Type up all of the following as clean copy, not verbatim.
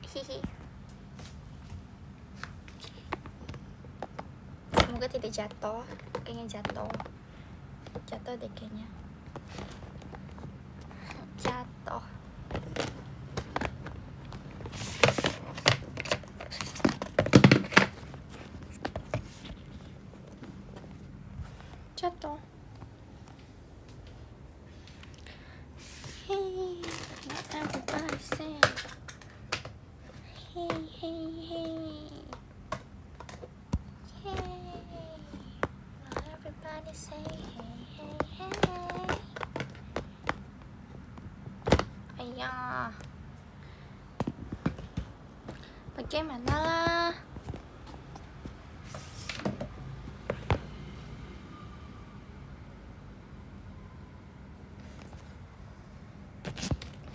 Hihi. Semoga tidak jatuh. Kayaknya jatuh deh kayaknya. Jatuh. Hey, not everybody say. Hey, hey, hey. Hey, not everybody say hey, hey, hey. Ayah, bagaimana lah?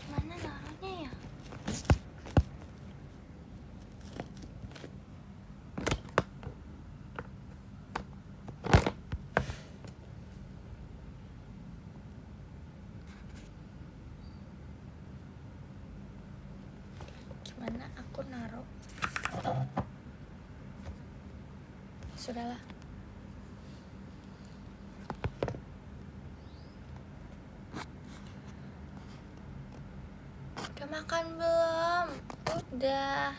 Gimana naruhnya ya? Gimana aku naruh? Sudahlah. Udah makan belum? Udah.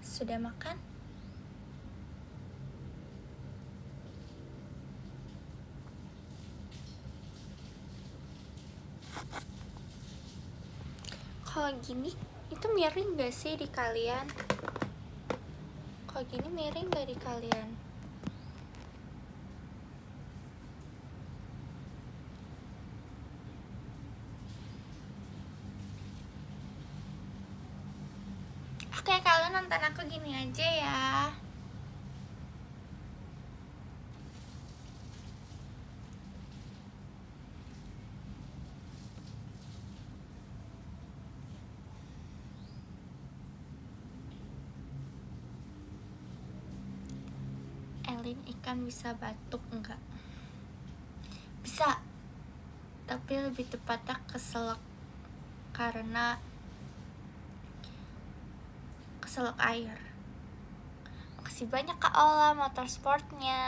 Sudah makan? Kalau gini itu miring gak sih di kalian? Kalau gini miring gak di kalian? Oke, kalian nonton aku gini aja ya. Elin, ikan bisa batuk enggak? Bisa, tapi lebih tepatnya keselak, karena keselak air. Makasih banyak Kak Ola motorsportnya.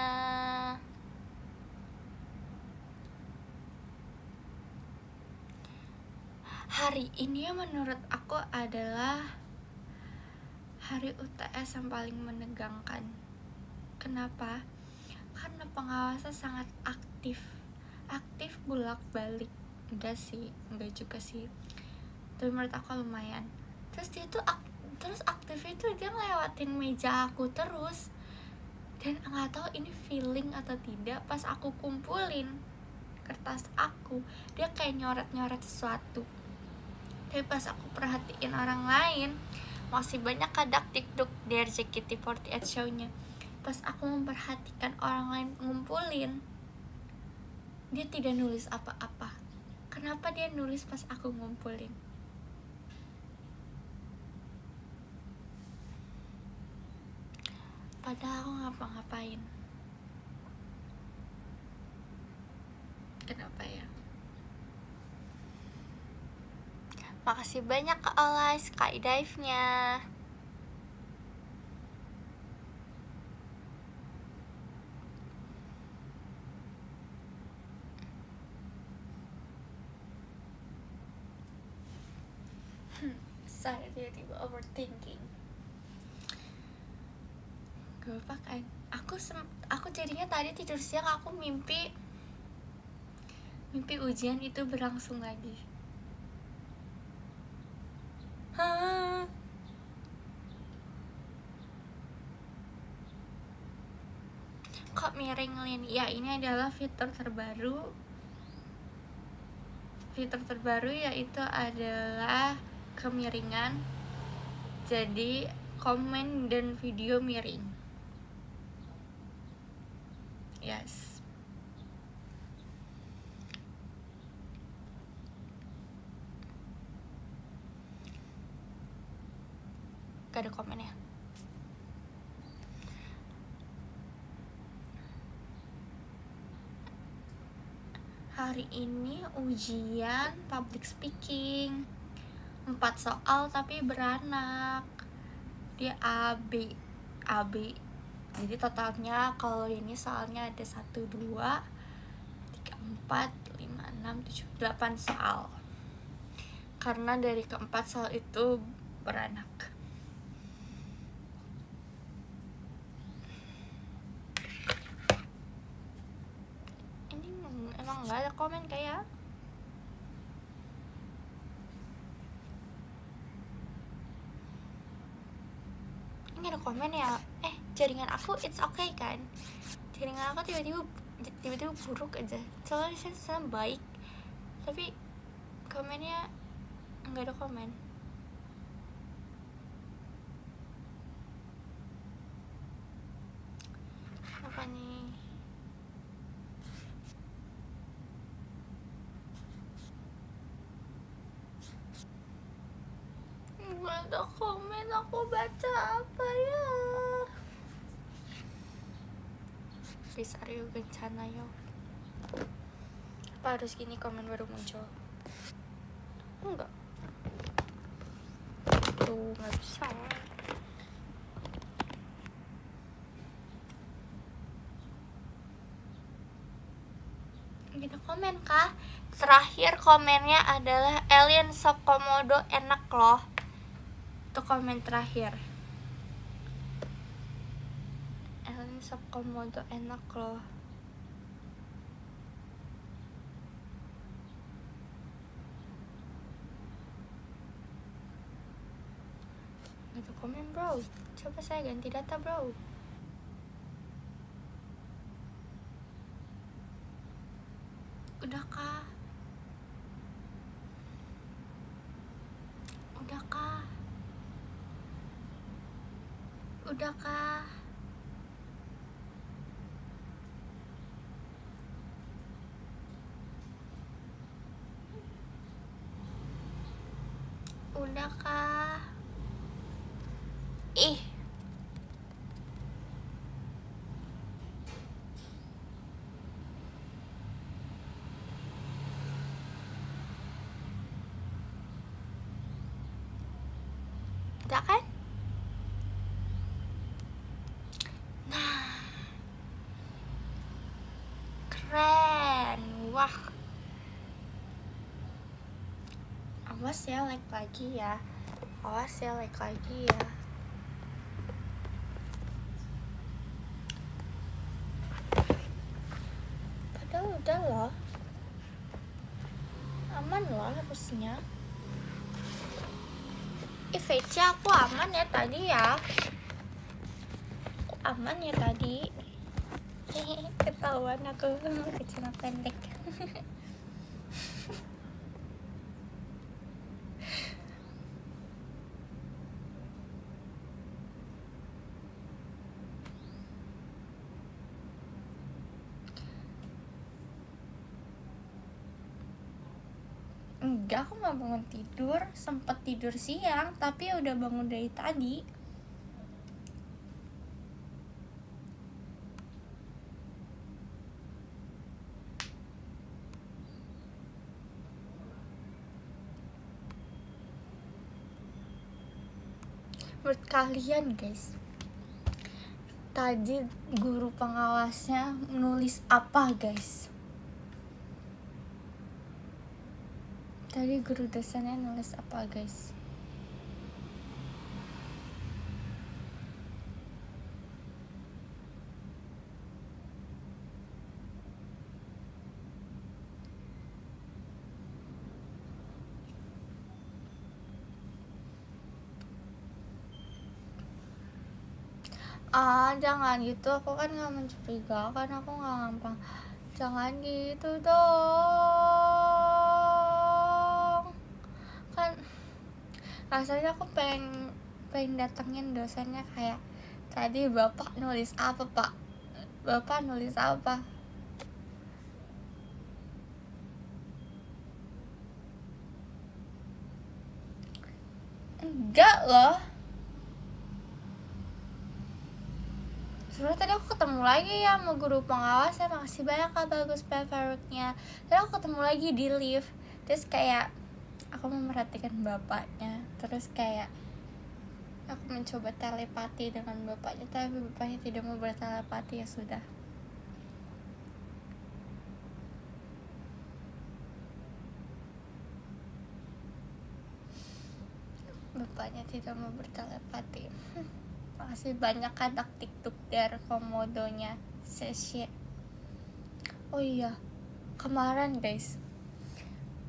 Hari ini menurut aku adalah hari UTS yang paling menegangkan. Kenapa? Karena pengawasnya sangat aktif bolak-balik. Enggak juga sih, tapi menurut aku lumayan. Terus dia tuh aktif itu dia ngelewatin meja aku terus, dan nggak tahu ini feeling atau tidak. Pas aku kumpulin kertas aku, dia kayak nyoret sesuatu. Tapi pas aku perhatiin orang lain, masih banyak kadak tikduk dari JKT48 show-nya. Pas aku memperhatikan orang lain ngumpulin, dia tidak nulis apa-apa. Kenapa dia nulis pas aku ngumpulin? Padahal aku ngapa-ngapain. Kenapa ya? Makasih banyak Kak Olay skydive-nya. Saya tiba-tiba overthinking. Gak apa kan? Aku jadinya tadi tidur siang aku mimpi ujian itu berlangsung lagi. Kok miring, Lin? Ya, ini adalah fitur terbaru yaitu adalah kemiringan. Jadi komen dan video miring. Yes. Gak ada komen ya? Hari ini ujian public speaking. 4 soal tapi beranak. Dia AB. Jadi totalnya kalau ini soalnya ada 1, 2, 3, 4, 5, 6, 7, 8 soal. Karena dari keempat soal itu beranak. Ini emang gak ada komen kayak. Ini ada komen ya, jaringan aku it's okay kan, jaringan aku tiba-tiba buruk aja, soalnya saya baik tapi komennya nggak ada komen. Apa nih? Nggak ada komen, aku baca apa ya? Please Aryo Kencana yo. Apa harus gini komen baru muncul? Enggak. Tuh nggak bisa. Kita komen kah? Terakhir komennya adalah Alien Sop Komodo enak loh. Itu komen terakhir. Alien Sop Komodo enak loh. Itu komen bro. Coba saya ganti data bro. Udahkah? Udahkah? Udahkah? Udahkah? Ih. Udah kan? Nah. Keren. Wah. Awas ya like lagi ya. Awas ya like lagi ya. Padahal udah loh. Aman loh harusnya. VC aku aman ya tadi ya. Aku aman ya tadi. Ketahuan aku celana pendek. Enggak, aku gak bangun tidur. Sempet tidur siang, tapi udah bangun dari tadi. Menurut kalian guys, tadi guru pengawasnya nulis apa guys? Tadi guru dosennya nulis apa guys? Jangan gitu, aku kan gak mencurigakan, aku gak gampang. Jangan gitu dong. Kan rasanya aku pengen datengin dosennya kayak, tadi bapak nulis apa pak? Bapak nulis apa? Enggak loh. Sebenernya tadi aku ketemu lagi ya sama guru pengawas ya, makasih banyak Kak Bagus favorite-nya. Tadi aku ketemu lagi di lift, terus kayak aku memerhatikan bapaknya, terus kayak aku mencoba telepati dengan bapaknya, tapi bapaknya tidak mau bertelepati. Ya sudah, bapaknya tidak mau bertelepati. Makasih banyak anak TikTok dari komodonya Sesye. Oh iya, kemarin guys,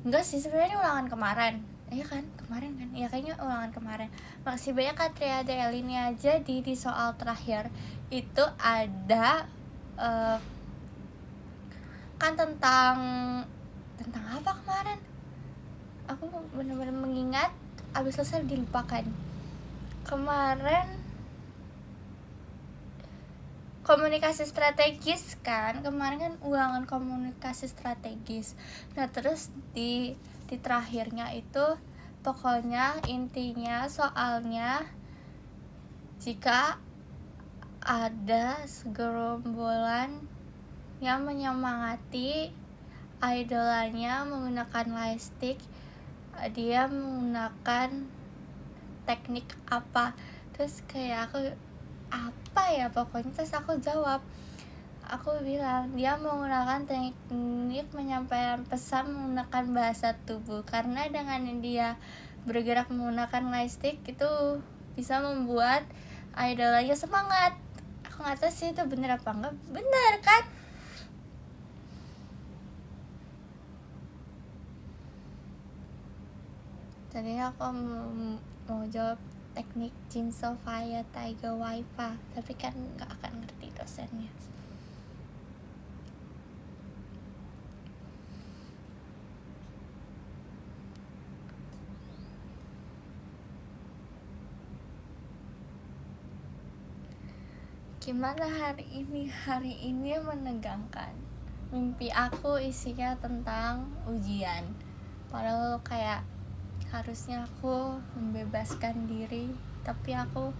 enggak sih sebenarnya ulangan kemarin. Iya kan, kemarin kan? Iya kayaknya ulangan kemarin. Makasih banyak Katria Delini aja di soal terakhir itu ada kan tentang apa kemarin? Aku benar-benar mengingat, abis selesai dilupakan. Kemarin komunikasi strategis kan, kemarin kan ulangan komunikasi strategis. Nah terus di terakhirnya itu pokoknya intinya soalnya, jika ada segerombolan yang menyemangati idolanya menggunakan lightstick, dia menggunakan teknik apa. Terus kayak aku, apa ya pokoknya, terus aku jawab, aku bilang dia menggunakan teknik menyampaikan pesan menggunakan bahasa tubuh, karena dengan dia bergerak menggunakan lightstick itu bisa membuat idolanya semangat. Aku nggak tahu sih itu bener apa enggak. Bener kan? Tadi aku mau jawab teknik Jin Sofia Taiga Waifa, tapi kan nggak akan ngerti dosennya. Gimana hari ini? Hari ini menegangkan. Mimpi aku isinya tentang ujian, padahal kayak harusnya aku membebaskan diri, tapi aku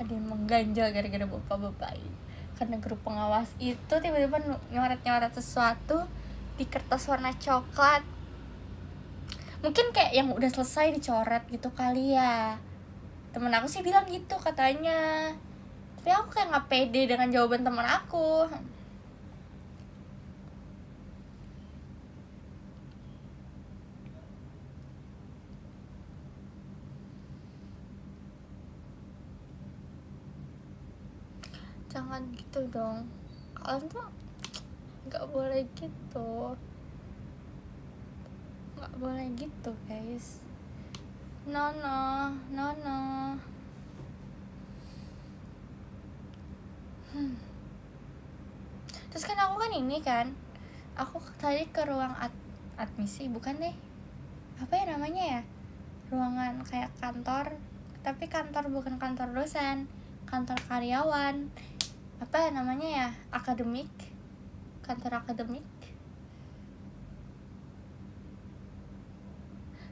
ada yang mengganjal gara-gara bapak-bapak ini. Karena grup pengawas itu tiba-tiba nyoret-nyoret sesuatu di kertas warna coklat. Mungkin kayak yang udah selesai dicoret gitu kali ya. Temen aku sih bilang gitu katanya, tapi aku kayak nggak pede dengan jawaban temen aku. Jangan gitu dong, kalian tuh nggak boleh gitu, nggak boleh gitu guys. No. Terus kan aku kan ini kan, aku tadi ke ruang admisi, bukan deh, apa ya namanya ya, ruangan kayak kantor, tapi kantor bukan kantor dosen, kantor karyawan, apa ya namanya ya, akademik, kantor akademik.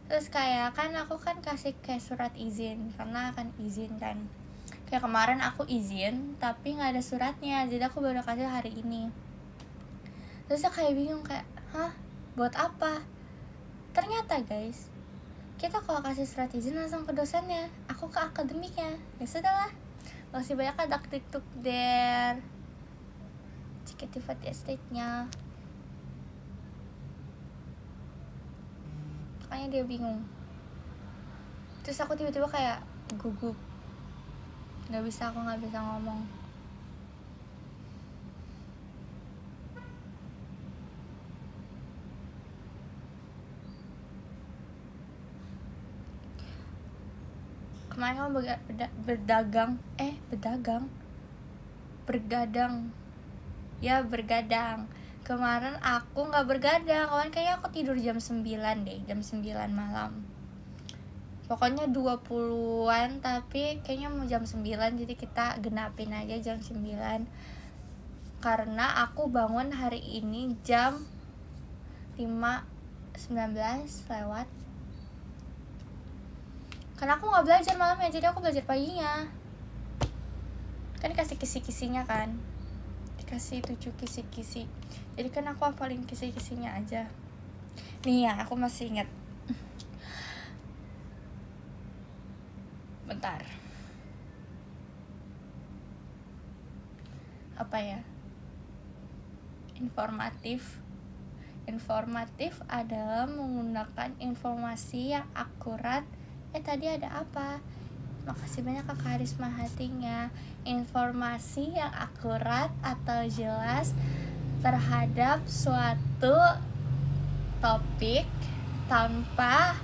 Terus kayak kan aku kan kasih kayak surat izin, karena akan izin kan. Kayak kemarin aku izin tapi nggak ada suratnya, jadi aku baru kasih hari ini. Terus aku kayak bingung kayak, hah, buat apa? Ternyata guys, kita kalau kasih surat izin langsung ke dosennya, aku ke akademiknya. Ya sudahlah, masih banyak ada TikTok there, Ciketi estate-nya. Makanya dia bingung. Terus aku tiba-tiba kayak gugup, aku nggak bisa ngomong. Kemarin kamu bergadang. Kemarin aku nggak bergadang, kemarin kayaknya aku tidur jam 9 deh, jam 9 malam. Pokoknya 20-an, tapi kayaknya mau jam 9, jadi kita genapin aja jam 9. Karena aku bangun hari ini jam 5:19 lewat. Karena aku gak belajar malamnya, jadi aku belajar paginya. Kan dikasih kisi-kisinya kan, dikasih 7 kisi-kisi, jadi kan aku hafalin kisi-kisinya aja. Nih ya, aku masih ingat. Bentar. Apa ya? Informatif adalah menggunakan informasi yang akurat. Tadi ada apa? Makasih banyak Kak Karisma hatinya. Informasi yang akurat atau jelas terhadap suatu topik tanpa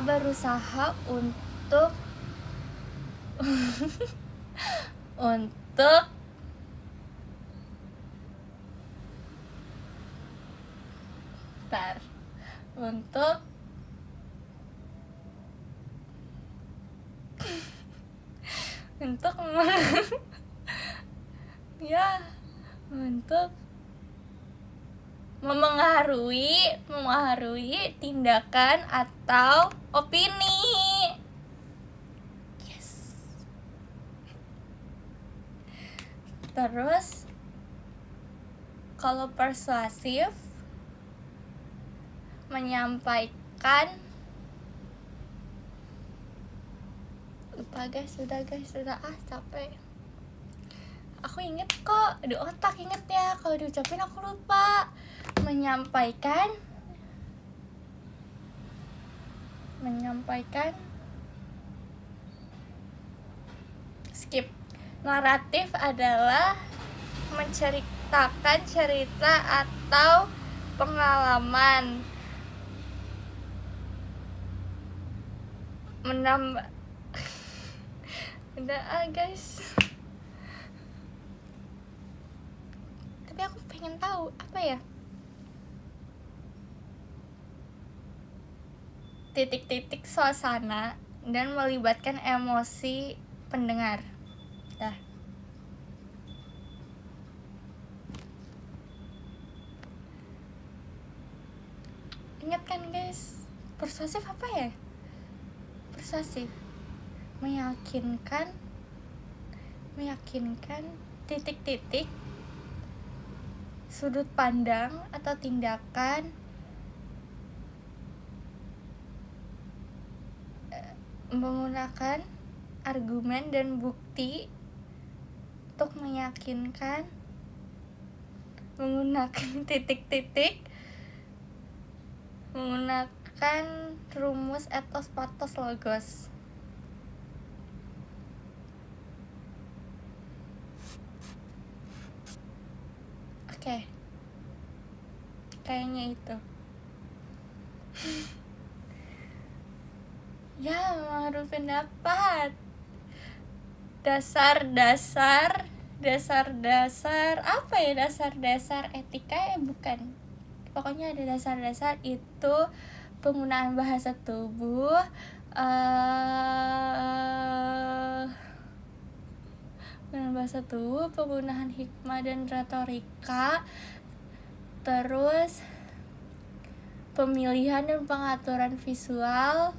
berusaha untuk untuk ya, untuk memengaruhi tindakan atau opini. Yes. Terus kalau persuasif menyampaikan, lupa guys, sudah capek. Aku inget kok, di otak inget ya, kalau diucapin aku lupa. Menyampaikan skip. Naratif adalah menceritakan cerita atau pengalaman. Menambah udah guys, tapi aku pengen tahu apa ya, titik-titik suasana dan melibatkan emosi pendengar. Dah. Ingat kan guys, persuasif apa ya? Persuasif meyakinkan titik-titik sudut pandang atau tindakan menggunakan argumen dan bukti untuk meyakinkan, menggunakan titik-titik, menggunakan rumus etos patos logos. Oke. Kayaknya itu. Ya, mengaruhi pendapat. Dasar-dasar apa ya, dasar-dasar etika bukan. Pokoknya ada dasar-dasar itu penggunaan bahasa tubuh, penggunaan hikmah dan retorika, terus pemilihan dan pengaturan visual,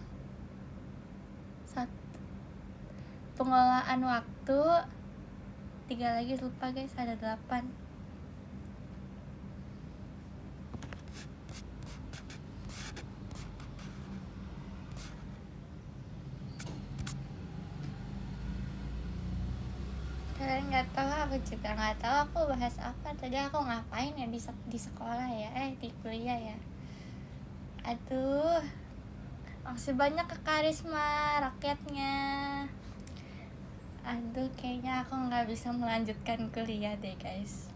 pengelolaan waktu, 3 lagi lupa guys, ada 8. Kalian nggak tahu, aku juga nggak tahu aku bahas apa tadi, aku ngapain ya di sekolah ya, di kuliah ya. Aduh, makasih banyak ke Karisma rakyatnya. Aduh, kayaknya aku nggak bisa melanjutkan kuliah deh guys,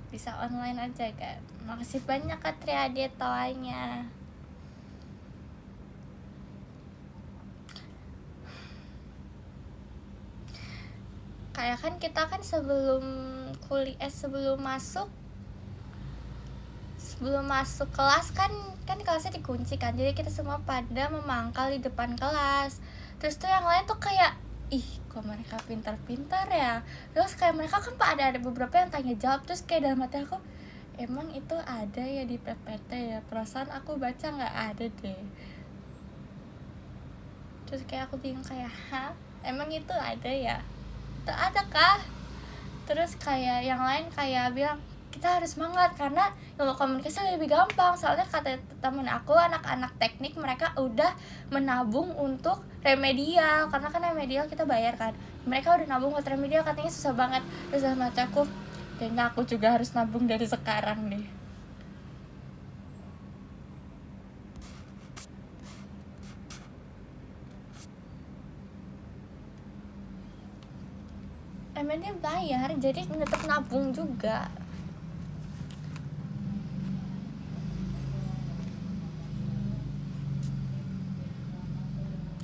bisa online aja kan. Makasih banyak ke Triade toanya. Kayak kan kita kan sebelum masuk kelas kan kelasnya dikunci kan, jadi kita semua pada memangkal di depan kelas. Terus tuh yang lain tuh kayak, ih kok mereka pintar-pintar ya. Terus kayak mereka kan ada beberapa yang tanya jawab, terus kayak dalam hati aku, emang itu ada ya di PPT ya, perasaan aku baca nggak ada deh. Terus kayak aku bingung kayak, emang itu ada ya, itu ada kah? Terus kayak yang lain kayak bilang, kita harus semangat karena ilmu komunikasi lebih gampang. Soalnya kata temen aku, anak-anak teknik mereka udah menabung untuk remedial, karena kan remedial kita bayar kan, mereka udah nabung buat remedial, katanya susah banget. Terus sama aku, kayaknya aku juga harus nabung dari sekarang deh. Emangnya bayar, jadi tetap nabung juga.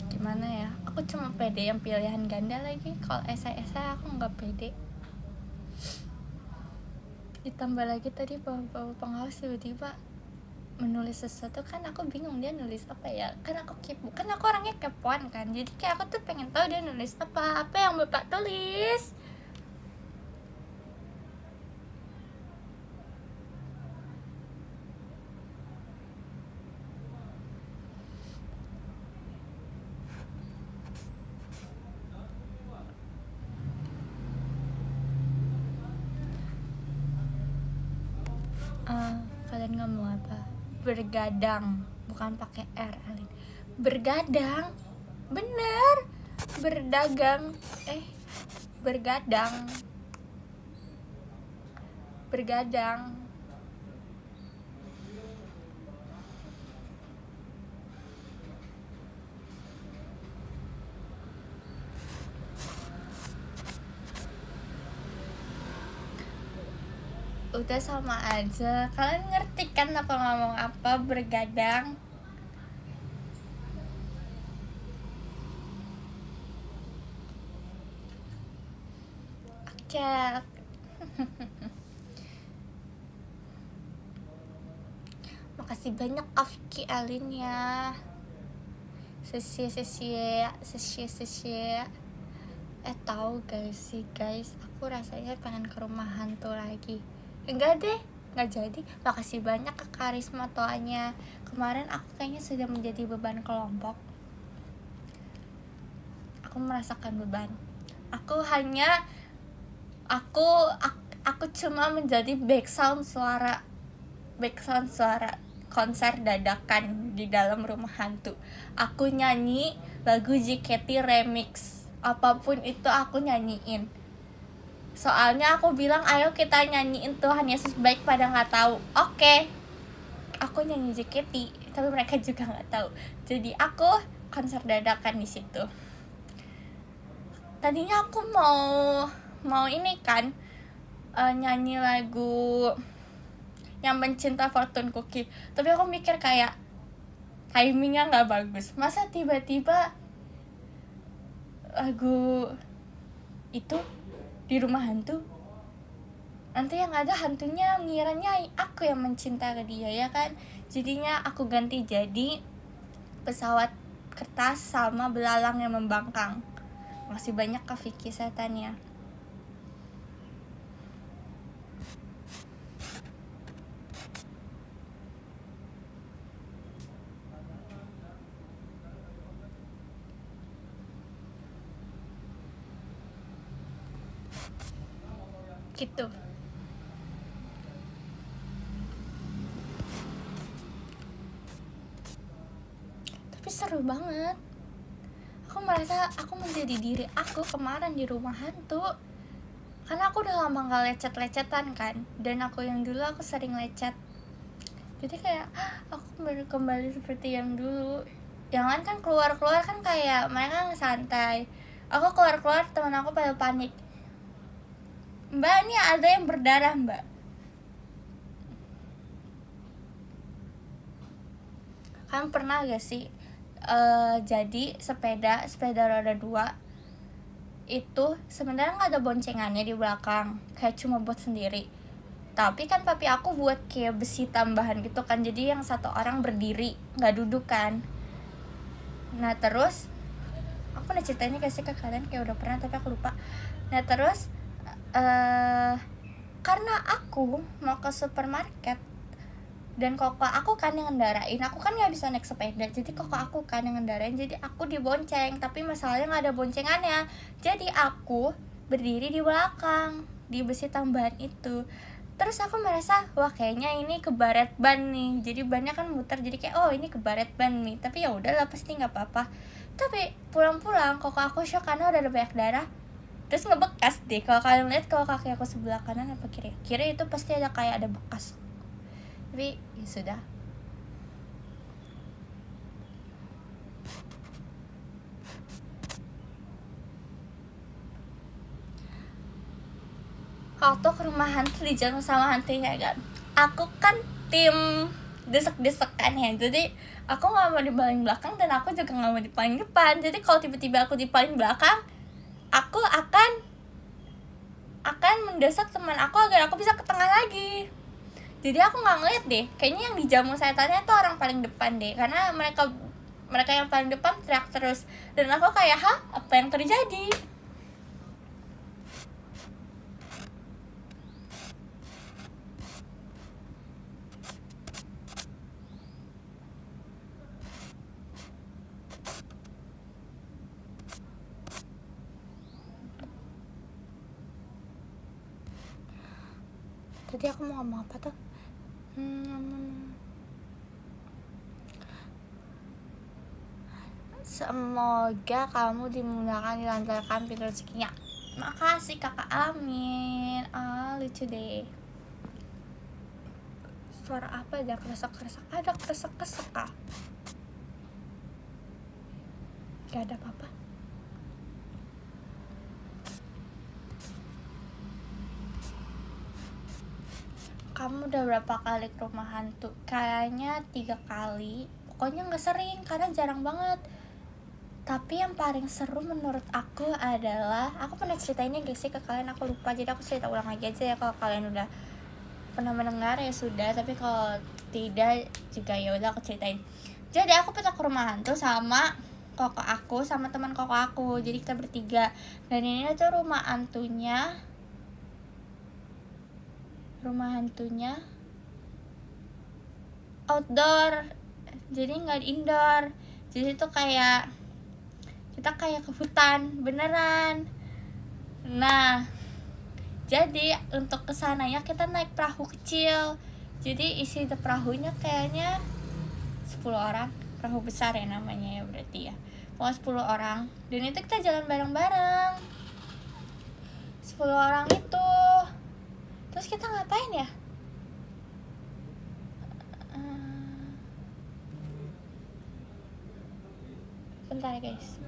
Gimana ya, aku cuma pede yang pilihan ganda lagi. Kalau esai aku nggak pede. Ditambah lagi tadi bapak pengawas tiba-tiba menulis sesuatu, kan aku bingung dia nulis apa ya, kan aku kepo, kan aku orangnya kepoan kan, jadi kayak aku tuh pengen tahu dia nulis apa yang bapak tulis. Kalian ngomong apa? Bergadang, bukan pakai R, Alin. Bergadang, bener. Berdagang, bergadang. Bergadang. Udah sama aja, kalian ngerti kan aku ngomong apa? Bergadang. Oke. Makasih banyak Afki Alin ya. Sesia. Tahu guys sih guys, aku rasanya pengen ke rumah hantu lagi. Enggak deh, nggak jadi. Makasih banyak ke Karisma Toanya. Kemarin aku kayaknya sudah menjadi beban kelompok. Aku merasakan beban. Aku cuma menjadi background suara konser dadakan di dalam rumah hantu. Aku nyanyi lagu JKT remix, apapun itu aku nyanyiin. Soalnya aku bilang ayo kita nyanyiin Tuhan Yesus baik, pada nggak tahu. Oke, aku nyanyi JKT, tapi mereka juga nggak tahu. Jadi aku konser dadakan di situ. Tadinya aku mau ini kan, nyanyi lagu yang Mencinta Fortune Cookie, tapi aku mikir kayak timingnya nggak bagus. Masa tiba-tiba lagu itu di rumah hantu, nanti yang ada hantunya ngiranya aku yang mencinta ke dia ya kan. Jadinya aku ganti jadi pesawat kertas sama belalang yang membangkang. Masih banyak Kak Vicky setannya. Gitu. Tapi seru banget. Aku merasa aku menjadi diri aku kemarin di rumah hantu. Karena aku udah lama gak lecet-lecetan kan, dan aku yang dulu aku sering lecet. Jadi kayak aku baru kembali seperti yang dulu. Yang lain kan keluar-keluar kan kayak mereka santai. Aku keluar-keluar teman aku pada panik. Mbak, ini ada yang berdarah mbak. Kalian pernah gak sih jadi sepeda roda 2 itu sebenarnya nggak ada boncengannya di belakang, kayak cuma buat sendiri. Tapi kan papi aku buat kayak besi tambahan gitu kan, jadi yang satu orang berdiri nggak duduk kan. Nah terus aku udah ceritain gak sih ke kalian, kayak udah pernah tapi aku lupa. Nah terus karena aku mau ke supermarket dan koko aku kan yang ngendarain, aku kan nggak bisa naik sepeda, jadi koko aku kan yang ngendarain, jadi aku dibonceng. Tapi masalahnya nggak ada boncengannya, jadi aku berdiri di belakang di besi tambahan itu. Terus aku merasa, wah kayaknya ini kebaret ban nih. Jadi bannya kan muter, jadi kayak oh ini kebaret ban nih. Tapi ya udahlah, pasti nggak apa-apa. Tapi pulang-pulang kok aku shock karena udah ada banyak darah. Terus ngebekas deh. Kalau kalian lihat, kalau kaki aku sebelah kanan apa kiri? Kiri itu pasti ada kayak ada bekas. Tapi ya sudah. Waktu ke rumah hantu dijamu sama hantunya kan, aku kan tim desek-desekan ya, jadi aku nggak mau di paling belakang dan aku juga nggak mau di paling depan. Jadi kalau tiba-tiba aku di paling belakang, aku akan mendesak teman aku agar aku bisa ke tengah lagi. Jadi aku nggak ngeliat deh, kayaknya yang dijamu setannya tuh orang paling depan deh, karena mereka yang paling depan teriak terus, dan aku kayak hah, apa yang terjadi? Tadi aku mau ngomong apa tuh? Semoga kamu dimudahkan dilancarkan pintu rezekinya. Makasih kakak, amin. Lucu deh. Suara apa ada kresek-kresek? Ada kresek-kresek kah? Gak ada apa-apa. Kamu udah berapa kali ke rumah hantu? Kayaknya 3 kali. Pokoknya gak sering, karena jarang banget. Tapi yang paling seru menurut aku adalah, aku pernah ceritainnya gak sih ke kalian? Aku lupa, jadi aku cerita ulang lagi aja ya. Kalau kalian udah pernah mendengar ya sudah, tapi kalau tidak juga ya udah aku ceritain. Jadi aku pernah ke rumah hantu sama koko aku, sama teman koko aku. Jadi kita bertiga, dan ini tuh rumah hantunya outdoor, jadi nggak indoor. Jadi tuh kayak kita kayak ke hutan beneran. Nah, jadi untuk kesananya kita naik perahu kecil. Jadi isi perahunya kayaknya 10 orang. Perahu besar ya namanya ya berarti ya. Pokoknya 10 orang. Dan itu kita jalan bareng-bareng 10 orang itu. Terus kita ngapain ya? Bentar guys.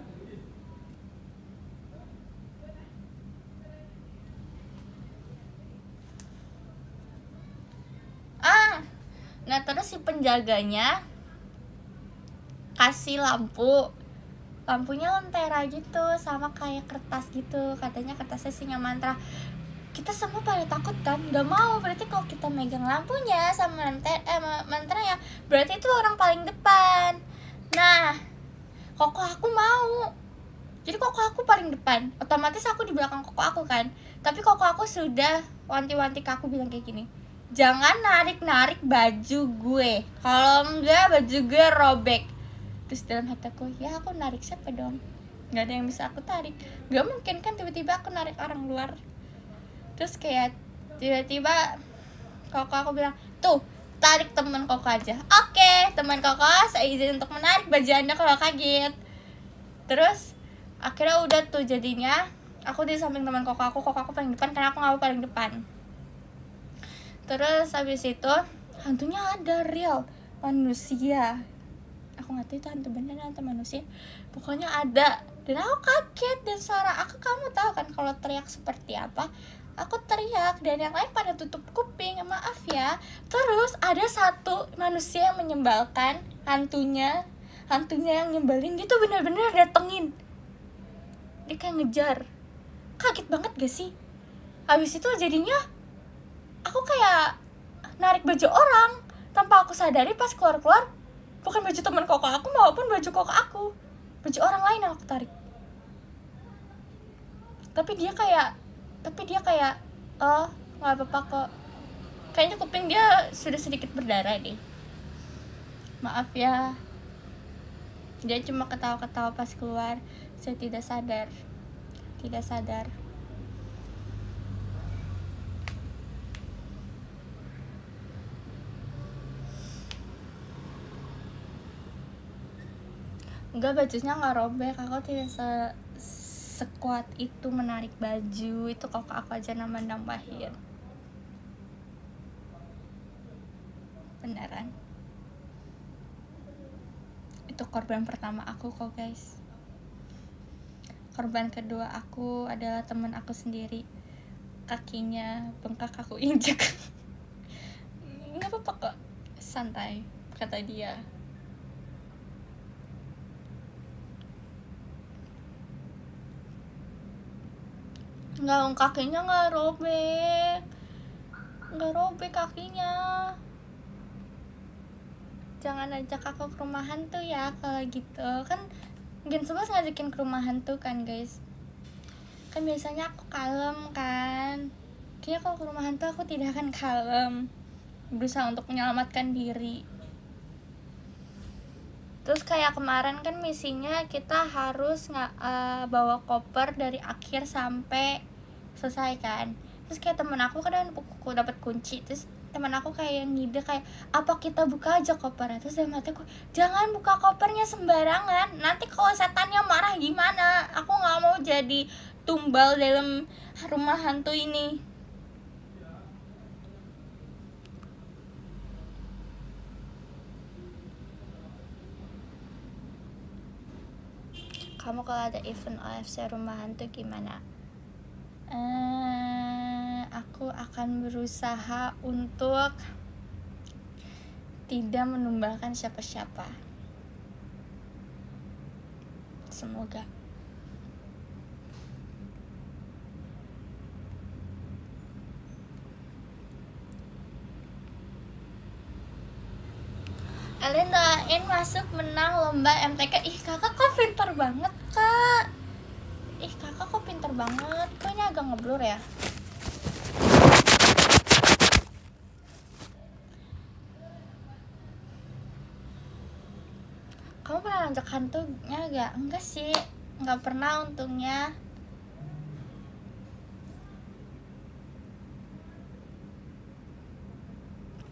Nah terus si penjaganya kasih lampunya lentera gitu, sama kayak kertas gitu. Katanya kertasnya singa mantra. Kita semua pada takut kan, gak mau. Berarti kalau kita megang lampunya sama mantra ya, berarti itu orang paling depan. Nah, koko aku mau. Jadi koko aku paling depan, otomatis aku di belakang koko aku kan. Tapi koko aku sudah wanti-wanti ke aku, bilang kayak gini, jangan narik-narik baju gue, kalau enggak baju gue robek. Terus dalam hati aku, ya aku narik siapa dong? Gak ada yang bisa aku tarik. Gak mungkin kan tiba-tiba aku narik orang luar. Terus kayak tiba-tiba koko aku bilang, tuh tarik teman koko aja. Oke, teman koko saya izin untuk menarik baju Anda kalau kaget. Terus akhirnya udah tuh jadinya aku di samping teman koko aku paling depan karena aku gak mau paling depan. Terus habis itu hantunya ada real manusia. Aku gak tahu itu hantu beneran atau manusia, pokoknya ada. Dan aku kaget, dan suara aku kamu tahu kan kalau teriak seperti apa. Aku teriak dan yang lain pada tutup kuping, maaf ya. Terus ada satu manusia yang menyebalkan, hantunya yang nyebelin. Dia tuh bener-bener datengin, dia kayak ngejar. Kaget banget gak sih? Habis itu jadinya aku kayak narik baju orang tanpa aku sadari. Pas keluar bukan baju teman koko aku maupun baju koko aku, baju orang lain yang aku tarik. Tapi dia kayak oh nggak apa-apa kok. Kayaknya kuping dia sudah sedikit berdarah deh, maaf ya. Dia cuma ketawa-ketawa pas keluar. Saya tidak sadar. Enggak, bajunya nggak robek, aku tidak sekuat itu menarik baju. Itu kok aku aja nambahin. Beneran. Itu korban pertama aku kok guys. Korban kedua aku adalah teman aku sendiri. Kakinya bengkak, aku injek. Nggak apa-apa kok, santai, kata dia. Nggak, kakinya nggak robek kakinya. Jangan ajak aku ke rumah hantu ya kalau gitu. Kan Gen 11 ngajakin ke rumah hantu kan guys. Kan biasanya aku kalem kan. Kayaknya kalau ke rumah hantu aku tidak akan kalem, berusaha untuk menyelamatkan diri. Terus kayak kemarin kan misinya kita harus bawa koper dari akhir sampai selesai kan. Terus kayak temen aku kadang dapat kunci, terus teman aku kayak ngide kayak apa kita buka aja kopernya. Terus dalam hati aku, jangan buka kopernya sembarangan, nanti kalau setannya marah gimana. Aku nggak mau jadi tumbal dalam rumah hantu ini. Kamu kalau ada event OFC rumah hantu gimana? Aku akan berusaha untuk tidak menumbalkan siapa-siapa. Semoga. Kalian doain masuk menang lomba MTK. Ih kakak kok pintar banget kak. Ih kakak kok pintar banget. Kok ini agak ngeblur ya. Kamu pernah loncat hantunya gak? Enggak sih, gak pernah untungnya.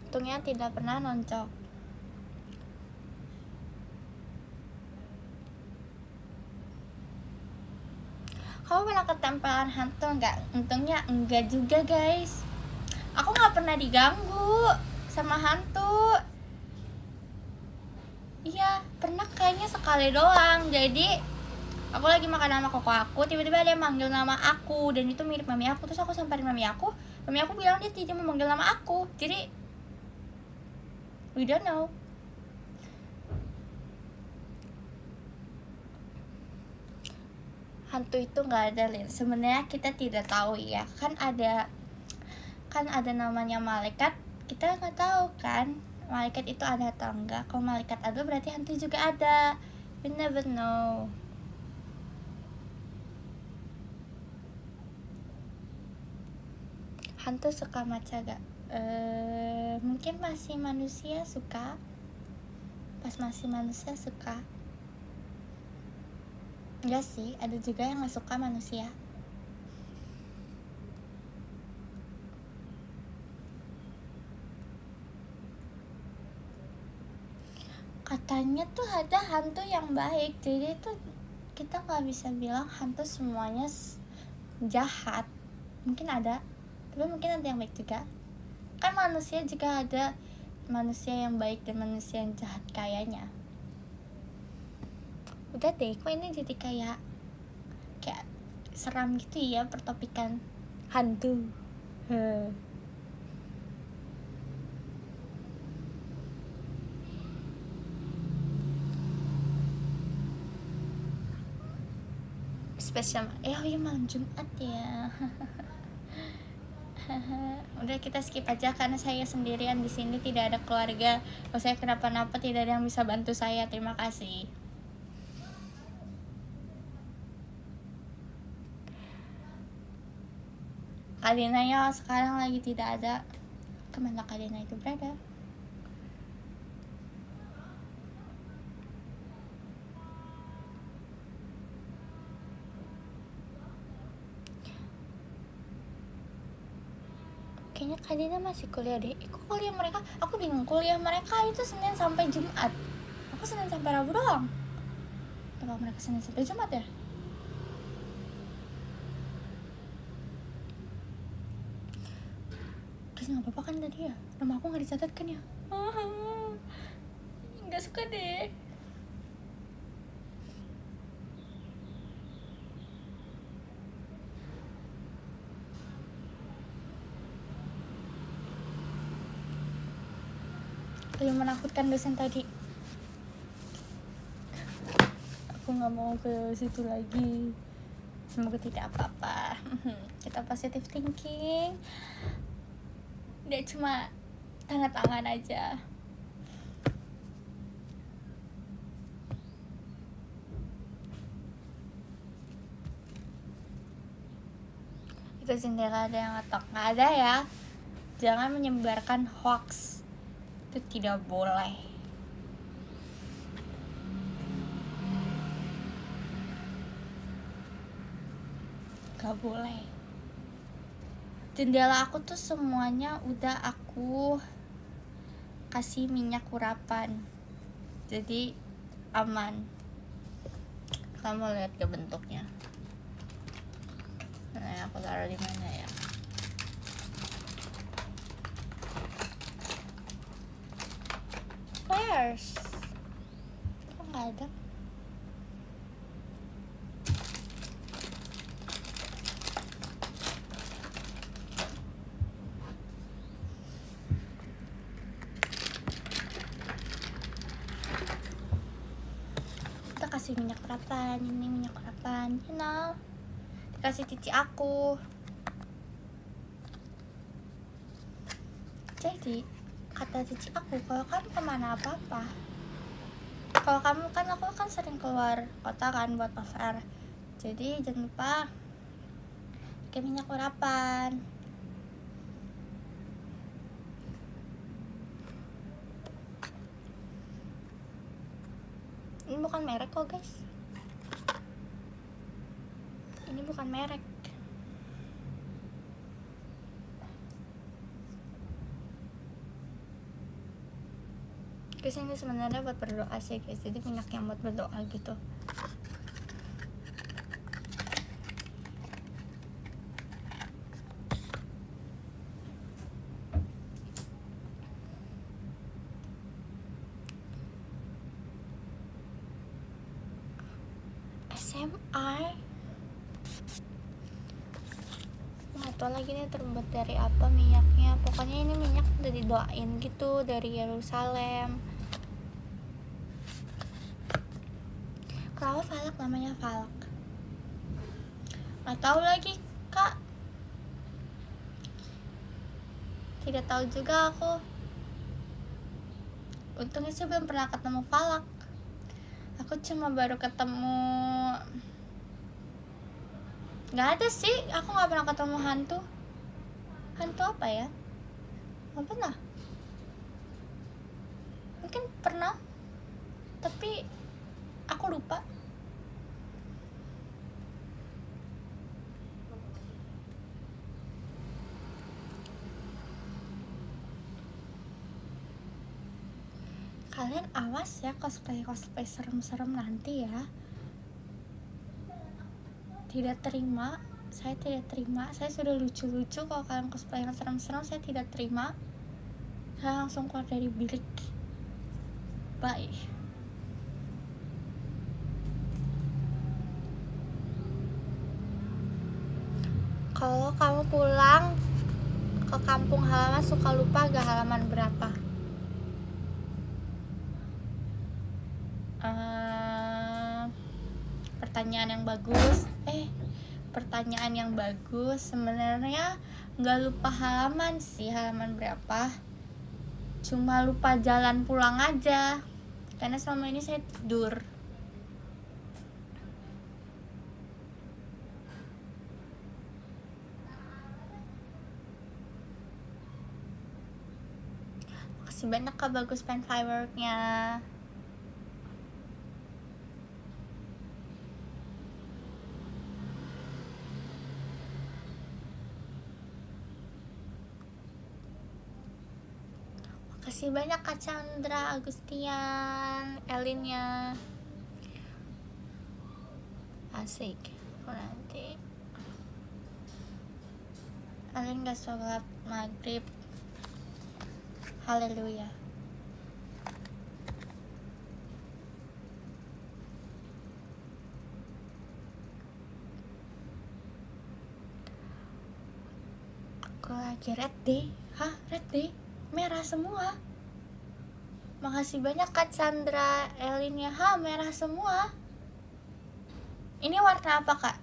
Untungnya tidak pernah noncok. Kamu pernah ketempelan hantu enggak? Untungnya enggak juga guys. Aku gak pernah diganggu sama hantu. Iya, pernah kayaknya sekali doang. Jadi aku lagi makan sama koko aku, tiba-tiba dia manggil nama aku, dan itu mirip mami aku. Terus aku samperin mami aku bilang dia tidak memanggil nama aku. Jadi we don't know. Hantu itu nggak ada, Lin. Sebenarnya kita tidak tahu ya. Kan ada namanya malaikat. Kita nggak tahu kan malaikat itu ada atau enggak. Kalau malaikat ada berarti hantu juga ada. We never know. Hantu suka maca gak? Mungkin masih manusia suka. Pas masih manusia suka. Enggak sih, ada juga yang gak suka manusia. Katanya tuh ada hantu yang baik. Jadi tuh kita gak bisa bilang hantu semuanya jahat. Mungkin ada, tapi mungkin ada yang baik juga. Kan manusia juga ada manusia yang baik dan manusia yang jahat kayaknya. Udah deh, kok ini jadi kayak seram gitu ya pertopikan hantu. Spesial oh iya malam Jumat ya. Udah kita skip aja karena saya sendirian di sini, tidak ada keluarga. Kalau saya kenapa-napa tidak ada yang bisa bantu saya. Terima kasih. Kalina ya sekarang lagi tidak ada. Kemana Kalina itu berada? Kayaknya Kalina masih kuliah deh. Kok kuliah mereka? Aku bingung, kuliah mereka itu Senin sampai Jumat. Aku Senin sampai Rabu doang. Apa mereka Senin sampai Jumat ya? Guys, nggak apa-apa kan tadi ya? Nama aku nggak dicatat kan ya? Nggak suka deh. Yang menakutkan dosen tadi. Aku nggak mau ke situ lagi. Semoga tidak apa-apa. Kita positive thinking. Dia cuma tanda tangan aja. Itu jendela ada yang ngetok. Nggak ada ya. Jangan menyebarkan hoax. Itu tidak boleh. Gak boleh. Jendela aku tuh semuanya udah aku kasih minyak urapan, jadi aman. Kamu lihat ke bentuknya. Nah, aku taruh di mana ya? Where's? Kok nggak ada? Kita kasih minyak urapan, ini minyak urapan, you know. Dikasih cici aku. Jadi kata cici aku, kalau kamu kemana apa-apa, kalau kamu kan, aku kan sering keluar kota kan buat off-air, jadi jangan lupa pakai minyak urapan. Ini bukan merek kok guys, ini bukan merek. Guys, ini sebenarnya buat berdoa sih guys, jadi minyak yang buat berdoa gitu. SMR nggak tau lagi nih terbuat dari apa minyaknya. Pokoknya ini minyak udah didoain gitu dari Yerusalem. Kenapa falak namanya falak? Nggak tahu lagi kak, tidak tahu juga aku. Untungnya sih belum pernah ketemu falak. Aku cuma baru ketemu, nggak ada sih, aku nggak pernah ketemu hantu. Hantu apa ya? Nggak pernah. Mungkin pernah, tapi aku lupa. Kalian awas ya cosplay serem-serem nanti ya. Tidak terima, saya tidak terima. Saya sudah lucu-lucu, kalau kalian cosplay yang serem-serem saya tidak terima. Saya langsung keluar dari bilik. Bye. Kalau kamu pulang ke kampung halaman suka lupa gak halaman berapa? Pertanyaan yang bagus. Sebenarnya nggak lupa halaman sih, halaman berapa, cuma lupa jalan pulang aja karena selama ini saya tidur. Makasih banyak Kak Bagus pen fireworknya. Makasih banyak Kak Chandra, Agustian, Elinnya. Asik. Nanti kalian gak sholat maghrib. Haleluya. Aku lagi red day. Hah? Red day? Merah semua. Makasih banyak Kak Chandra, Elinnya. Hah, merah semua. Ini warna apa Kak?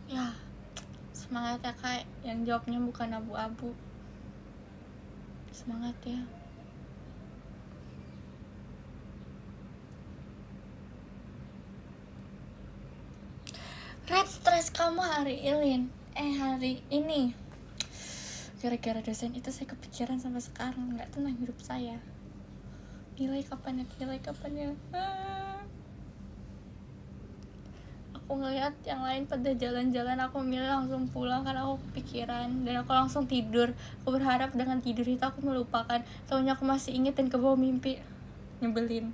Ya, semangat ya Kak. Yang jawabnya bukan abu-abu. Semangat ya. Red stress kamu hari ini. Gara-gara dosen itu saya kepikiran sampai sekarang, nggak tenang hidup saya. Nilai kapan ya? Aku ngeliat yang lain pada jalan-jalan, aku milih langsung pulang karena aku kepikiran dan aku langsung tidur. Aku berharap dengan tidur itu aku melupakan. Taunya aku masih inget dan kebawa mimpi. Nyebelin.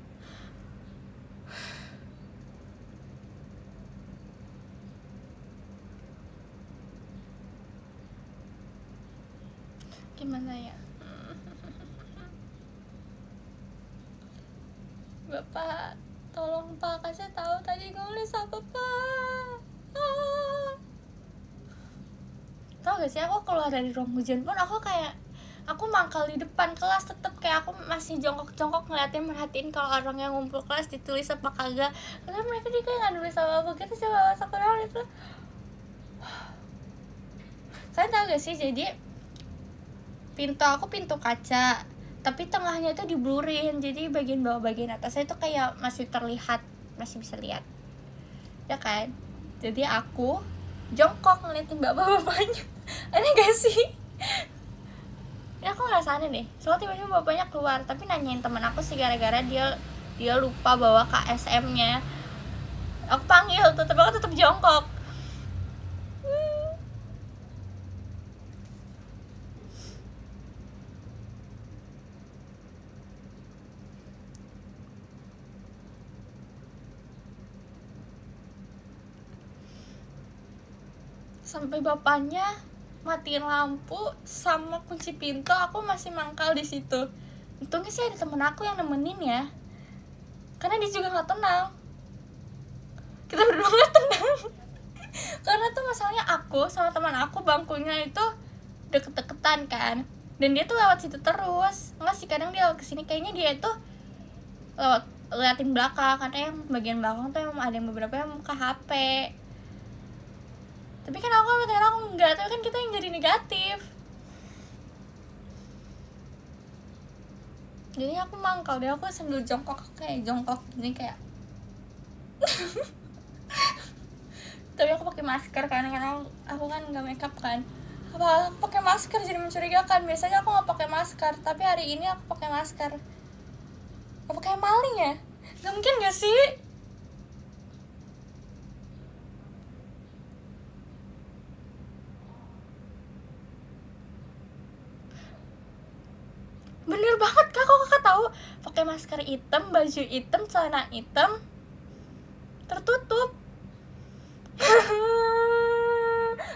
Gimana ya? Bapak, tolong Pak, kasih tahu tadi nulis apa Pak? Tau gak sih, aku keluar dari ruang ujian pun aku mangkal di depan kelas, tetep kayak aku masih jongkok-jongkok ngeliatin, merhatiin kalau orang yang ngumpul kelas ditulis apa kagak. Karena mereka dia kayak nggak nulis apa-apa gitu, coba masuk ke dalam itu. Kalian tau gak sih, jadi pintu kaca, tapi tengahnya itu diblurin, jadi bagian bawah bagian atasnya itu kayak masih terlihat, masih bisa lihat ya kan. Jadi aku jongkok ngeliatin bapak-bapaknya. Aneh gak sih? Ya aku ngerasa aneh deh, soalnya tiba-tiba bapaknya keluar, tapi nanyain temen aku sih gara-gara dia lupa bawa KSM nya. Aku panggil tuh, tapi aku tetap jongkok. Sampai bapaknya matiin lampu sama kunci pintu, aku masih mangkal di situ. Untungnya sih ada temen aku yang nemenin ya, karena dia juga nggak tenang. Kita berdua nggak tenang. Karena tuh masalahnya aku sama teman aku bangkunya itu deket-deketan kan, dan dia tuh lewat situ terus. Enggak sih, kadang dia lewat kesini, kayaknya dia itu lewat liatin belakang, karena yang bagian belakang tuh emang ada yang beberapa yang buka HP. Tapi kan aku sama temen aku enggak, tapi kan kita yang jadi negatif. Jadi aku mangkal deh, aku sambil jongkok, kayak jongkok gini kayak tapi aku pakai masker kan, karena aku kan nggak makeup kan. Apa aku pakai masker jadi mencurigakan. Biasanya aku nggak pakai masker, tapi hari ini aku pakai masker. Apa kayak maling ya? Nggak mungkin nggak sih? Bener banget kak, kok kakak tahu? Pakai masker hitam, baju hitam, celana hitam, tertutup.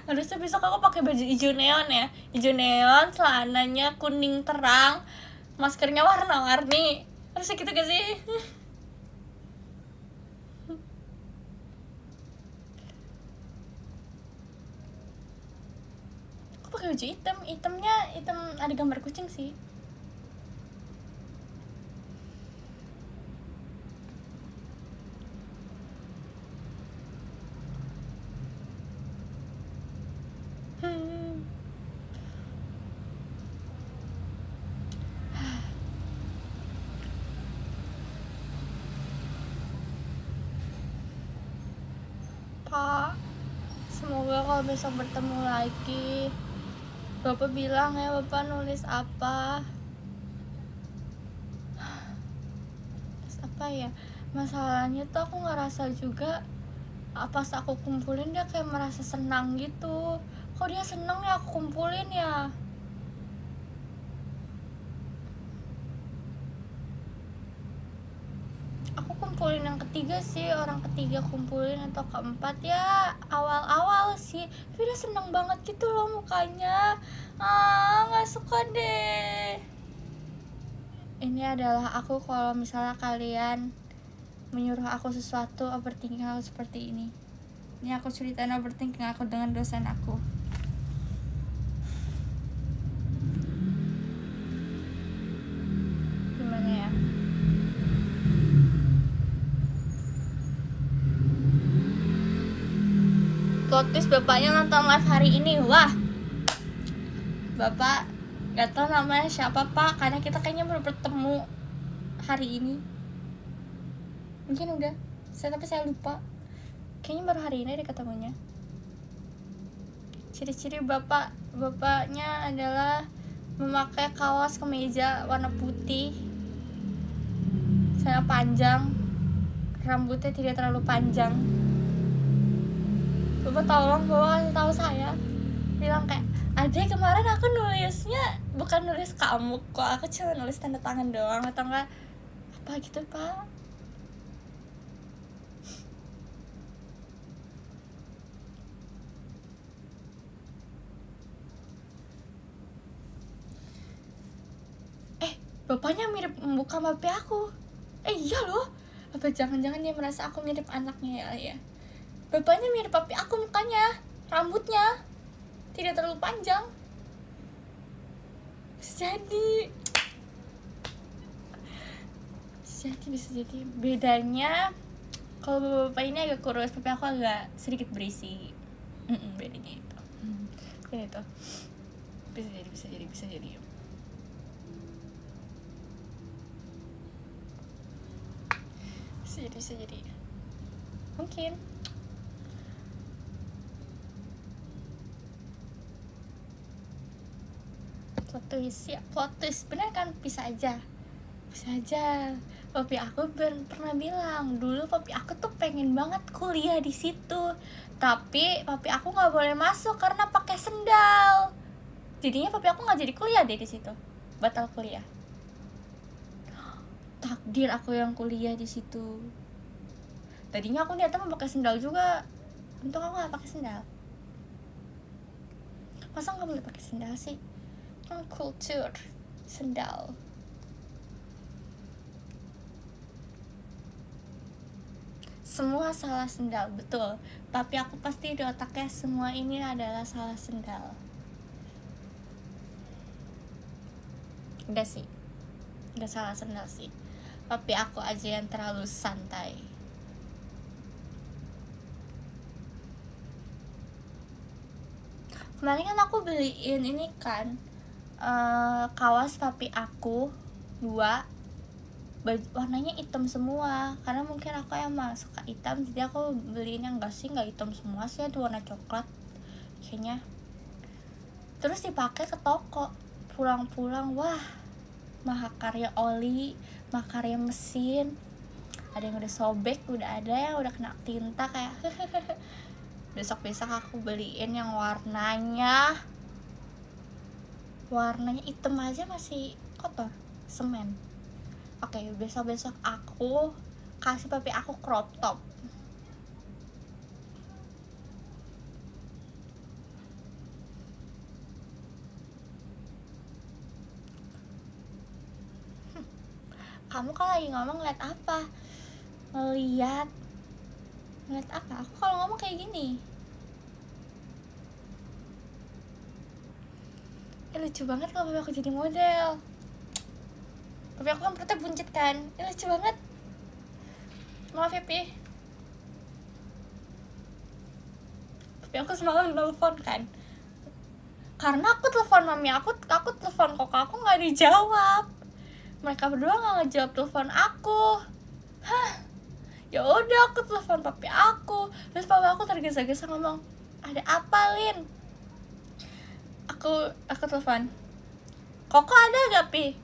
Harusnya besok aku pakai baju hijau neon ya, hijau neon, celananya kuning terang, maskernya warna-warni. Harusnya gitu gak sih? Aku pakai baju hitam, hitamnya hitam ada gambar kucing sih. Pak, semoga kalau besok bertemu lagi, Bapak bilang ya Bapak nulis apa. Nulis apa ya? Masalahnya tuh aku ngerasa juga pas aku kumpulin dia kayak merasa senang gitu. Kok dia seneng ya aku kumpulin ya? Aku kumpulin yang ketiga sih, orang ketiga kumpulin atau keempat ya, awal-awal sih. Tapi dia seneng banget gitu loh mukanya. Gak suka deh. Ini adalah aku kalau misalnya kalian menyuruh aku sesuatu, overthinking aku seperti ini. Ini aku ceritain overthinking aku dengan dosen aku. Gimana ya? Plot twist, bapaknya nonton live hari ini. Wah, bapak gak tau namanya siapa pak, karena kita kayaknya baru bertemu hari ini. Mungkin udah, tapi saya lupa. Kayaknya baru hari ini deh ketemunya. Ciri-ciri bapaknya adalah memakai kaos kemeja warna putih, celana panjang, rambutnya tidak terlalu panjang. Bapak tolong, bapak kasih tahu saya, bilang kayak, Adek kemarin aku nulisnya bukan nulis kamu kok, aku cuma nulis tanda tangan doang, atau enggak apa gitu pak. Bapaknya mirip muka papi aku. Iya loh, apa jangan-jangan dia merasa aku mirip anaknya ya? Bapaknya mirip papi aku mukanya, rambutnya tidak terlalu panjang. Bisa jadi bedanya kalau bapak ini agak kurus, papi aku agak sedikit berisi. Bedanya itu. Itu bisa jadi bisa jadi mungkin. Plot twist bener kan? Bisa aja papi aku pernah bilang dulu, papi aku tuh pengen banget kuliah di situ, tapi papi aku nggak boleh masuk karena pakai sendal. Jadinya papi aku nggak jadi kuliah deh di situ, batal kuliah. Takdir aku yang kuliah di situ. Tadinya aku niatnya mau pakai sendal juga, untung aku nggak pakai sendal. Masa nggak boleh pakai sendal sih? Kan kultur sendal. Semua salah sendal, betul. Papi aku pasti di otaknya semua ini adalah salah sendal. Enggak sih, enggak salah sendal sih. Papi aku aja yang terlalu santai. Kemarin kan aku beliin ini kan, kaos papi aku 2, warnanya hitam semua, karena mungkin aku emang suka hitam, jadi aku beliin yang enggak hitam semua sih, itu warna coklat kayaknya. Terus dipakai ke toko, pulang-pulang wah, mahakarya oli, mahakarya mesin, ada yang udah sobek, udah ada yang udah kena tinta kayak besok-besok aku beliin yang warnanya hitam aja masih kotor, semen. Oke, besok-besok aku kasih papi aku crop top. Kamu kalau lagi ngomong ngeliat apa? Ngeliat apa? Aku kalau ngomong kayak gini. Lucu banget kalau papi aku jadi model. Papi aku kan perutnya buncit kan, lucu banget. Maaf ya Pi. Papi aku semalam nelfon kan, karena aku telepon mami aku telepon kakak aku nggak dijawab. Mereka berdua nggak ngejawab telepon aku. Ya udah aku telepon papi aku, terus papi aku tergesa-gesa ngomong, ada apa Lin? Aku telepon, Koko ada gak Pi?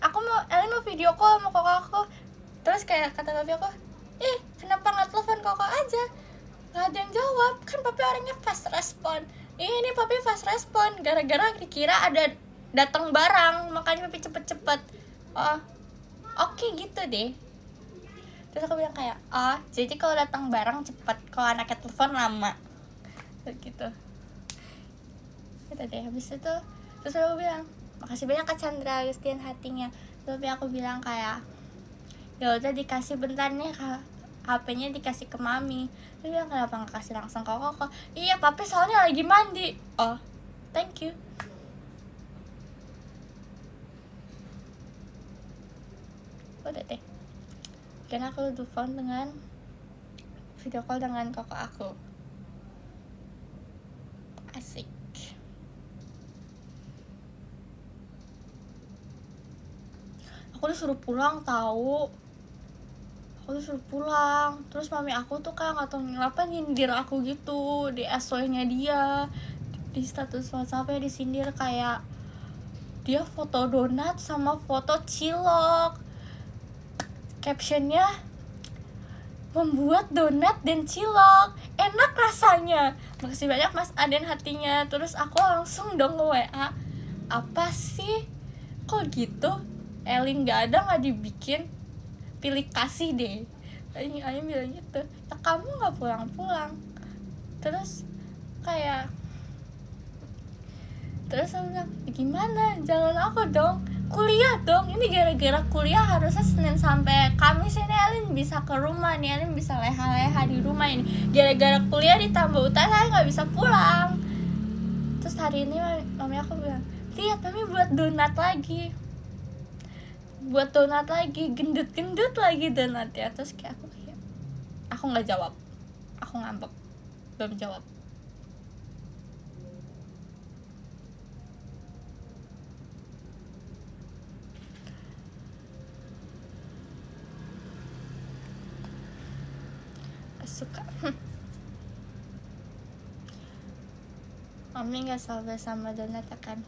Aku mau video call sama kakak aku. Terus kayak kata papi aku, kenapa nggak telepon kakak aja? nggak ada yang jawab. Kan papi orangnya fast respon. Ini papi fast respon gara-gara dikira ada datang barang, makanya papi cepet-cepet. Oh, oke gitu deh. Terus aku bilang kayak, oh jadi kalau datang barang cepet, kalau anaknya telepon lama gitu. Gitu deh. Habis itu terus aku bilang, makasih banyak Kak Chandra Agustin hatinya. Tapi aku bilang kayak, ya udah dikasih bentar nih Kak, HP-nya dikasih ke mami. Dia bilang kenapa nggak kasih langsung ke koko? Iya papi soalnya lagi mandi. Oh thank you. Udah deh. Karena aku telepon dengan video call dengan koko aku. Asik. Aku disuruh pulang tahu. Aku disuruh pulang. Terus mami aku tuh kayak nggak tahu kenapa nyindir aku gitu di SW-nya dia, di status WhatsApp-nya disindir kayak dia foto donat sama foto cilok. Captionnya, membuat donat dan cilok enak rasanya. Makasih banyak Mas Aden hatinya. Terus aku langsung dong nge-WA, apa sih kok gitu? Elin gak ada, gak dibikin, pilih kasih deh. Ayah bilang gitu, ya kamu gak pulang-pulang. Terus kayak, terus aku bilang, ya gimana, jangan aku dong, kuliah dong. Ini gara-gara kuliah harusnya Senin sampai Kamis ini Elin bisa ke rumah nih, Elin bisa leha-leha di rumah ini. Gara-gara kuliah ditambah utang saya gak bisa pulang. Terus hari ini mami aku bilang, lihat mami buat donat lagi, gendut-gendut lagi donatnya. Terus kayak aku nggak jawab, aku ngambek, belum jawab. Suka. Mami nggak sabar sama donat ya kan?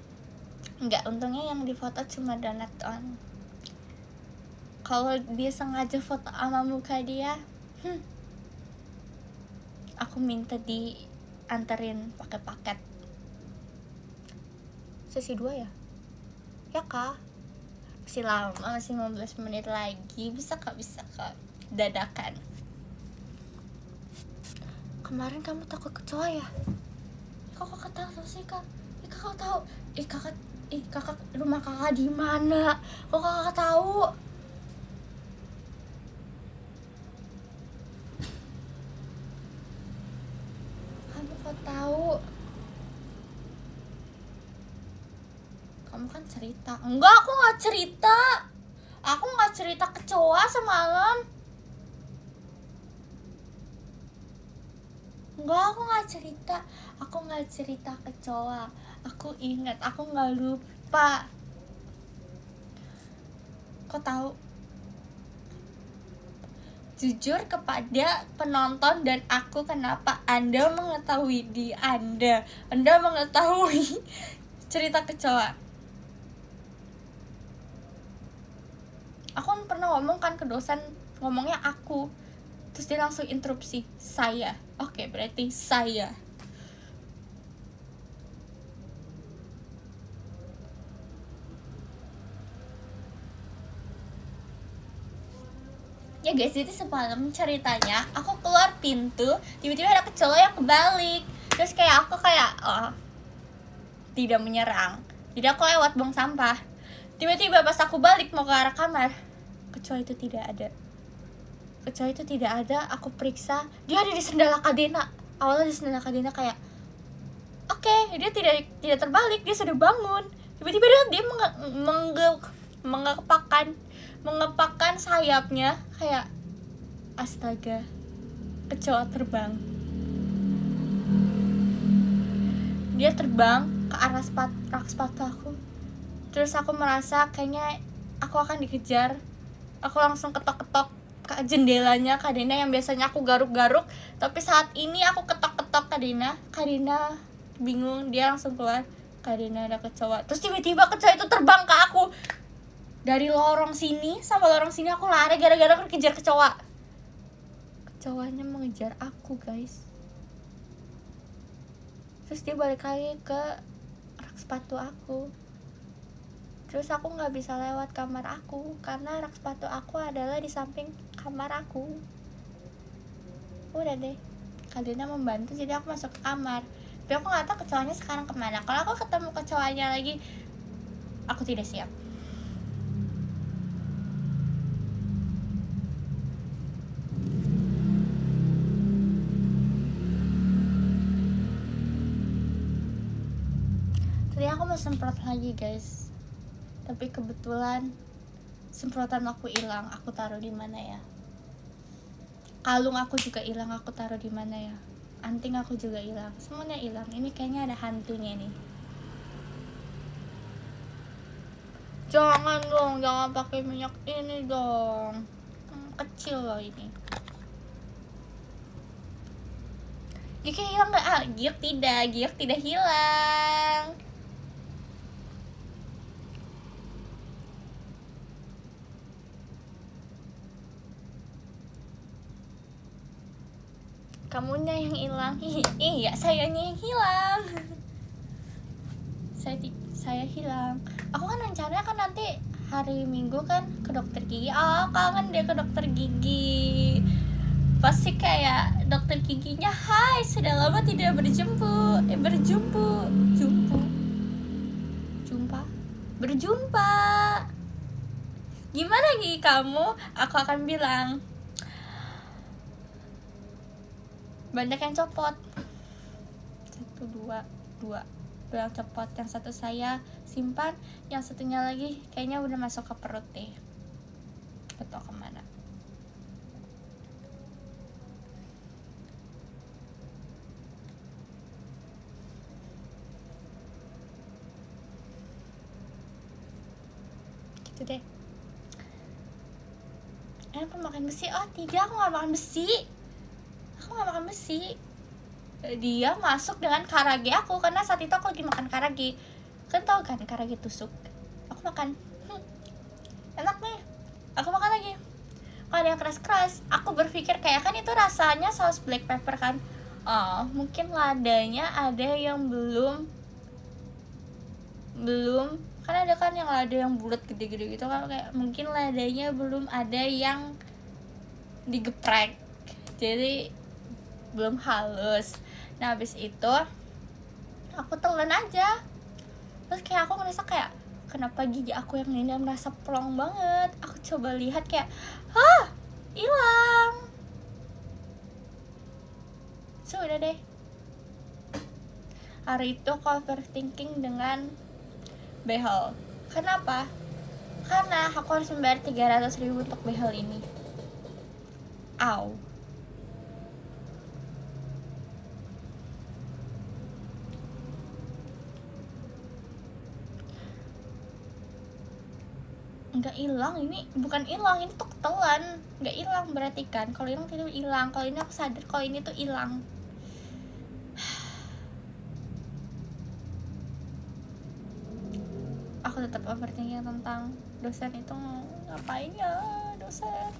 Nggak, untungnya yang difoto cuma donat doang. Kalau dia sengaja foto sama muka dia, aku minta dianterin pakai paket. Sesi 2 ya? Ya kak? Masih lama, masih 15 menit lagi. Bisa kak? Dadakan. Kemarin kamu takut kecoa ya? Kok kakak tahu sih kak? Kakak tahu? Kakak rumah kakak di mana? Kok kakak tahu? Kamu kok tahu? Kamu kan cerita. Enggak, aku nggak cerita. Aku nggak cerita kecoa semalam. Enggak, aku nggak cerita kecoa. Aku ingat, aku nggak lupa. Kok tahu? Jujur kepada penonton dan aku, kenapa Anda mengetahui Anda mengetahui cerita kecoa. Aku kan pernah ngomong kan ke dosen, ngomongnya aku, terus dia langsung interupsi, saya. Oke, berarti saya. Ya guys, jadi semalam ceritanya aku keluar pintu, tiba-tiba ada kecoa yang kebalik. Terus kayak aku tidak menyerang, jadi aku lewat buang sampah. Tiba-tiba pas aku balik mau ke arah kamar, kecoa itu tidak ada. Aku periksa, dia ada di sendal Kadena. Awalnya di sendal Kadena kayak oke, dia tidak terbalik, dia sudah bangun. Tiba-tiba dia mengepakkan sayapnya, kayak astaga, kecoa terbang. Dia terbang ke arah rak sepatu aku. Terus aku merasa kayaknya aku akan dikejar. Aku langsung ketok-ketok ke jendelanya Kadena yang biasanya aku garuk-garuk, tapi saat ini aku ketok-ketok Kadena bingung, dia langsung keluar, Kadena ada kecoa. Terus tiba-tiba kecoa itu terbang ke aku. Dari lorong sini sama lorong sini aku lari gara-gara aku dikejar kecoa. Kecoanya mengejar aku guys. Terus dia balik lagi ke rak sepatu aku. Terus aku nggak bisa lewat kamar aku karena rak sepatu aku adalah di samping kamar aku. Udah deh, Kadena membantu, jadi aku masuk ke kamar. Tapi aku nggak tahu kecoanya sekarang kemana. Kalau aku ketemu kecoanya lagi, aku tidak siap. Tadi aku mau semprot lagi guys, tapi kebetulan semprotan aku hilang. Aku taruh di mana ya? Kalung aku juga hilang. Aku taruh di mana ya? Anting aku juga hilang. Semuanya hilang. Ini kayaknya ada hantunya nih. Jangan dong, jangan pakai minyak ini dong. Kecil loh ini. Gear hilang nggak? Ah, gear tidak hilang. Kamunya yang hilang. Iya, sayanya yang hilang. Saya hilang. Aku kan rencananya kan nanti hari Minggu kan ke dokter gigi. Kangen deh ke dokter gigi. Pasti kayak dokter giginya, hai, sudah lama tidak berjumpa. Gimana gigi kamu? Aku akan bilang, banyak yang copot. 1, 2 yang copot. Yang satu saya simpan, yang satunya lagi kayaknya udah masuk ke perut deh. Atau kemana? Gitu deh. Aku makan besi? Oh tidak, aku gak makan besi. Dia masuk dengan karage aku, karena saat itu aku lagi makan karage. Kan tau kan karage tusuk? Aku makan, enak nih. Aku makan lagi. Kalau ada yang keras-keras, aku berpikir kayak kan itu rasanya saus black pepper kan. Mungkin ladanya ada yang belum kan ada kan yang lada yang bulat gede-gede gitu kan, kayak mungkin ladanya belum ada yang digeprek, jadi belum halus. Nah habis itu aku telan aja, terus kayak aku ngerasa kayak kenapa gigi aku yang ini merasa plong banget. Aku coba lihat kayak hilang. Sudah deh, hari itu aku overthinking dengan behel. Kenapa? Karena aku harus membayar 300.000 untuk behel ini. Nggak hilang, ini bukan hilang, ini tuh ketelan. Nggak hilang berarti kan, kalau hilang itu hilang. Kalau ini aku sadar kalau ini tuh hilang. Aku tetap overthinking tentang dosen itu. Ngapain ya dosen?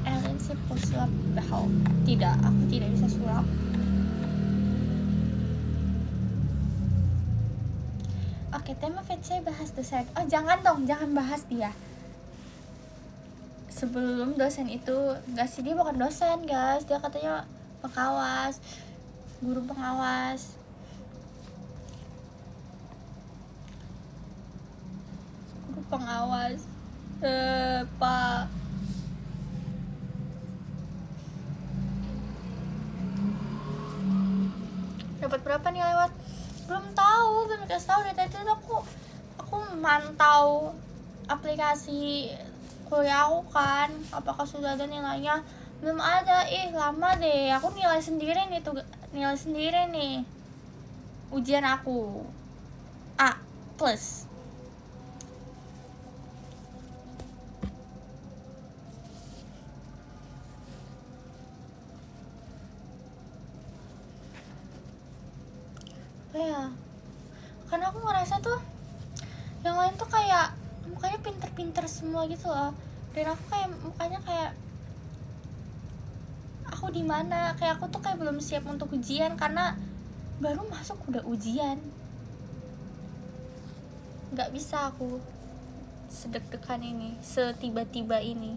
Ellen sih sulap behel. Tidak, aku tidak bisa sulap. Oke, tema VC bahas dosen. Oh jangan dong, jangan bahas dia. Sebelum dosen itu, enggak sih, dia bukan dosen guys, dia katanya pengawas, guru pengawas. Pak, dapat berapa nih lewat? Belum tahu, belum dikasih tahu. Dari tadi aku mantau aplikasi kuliah aku kan, apakah sudah ada nilainya. Belum ada. Lama deh, aku nilai sendiri nih ujian aku A+. Ya karena aku ngerasa tuh yang lain tuh kayak mukanya pinter-pinter semua gitu loh, dan aku kayak mukanya kayak aku di mana, kayak aku tuh kayak belum siap untuk ujian karena baru masuk udah ujian. Nggak bisa aku sedeg-degan ini, setiba-tiba ini.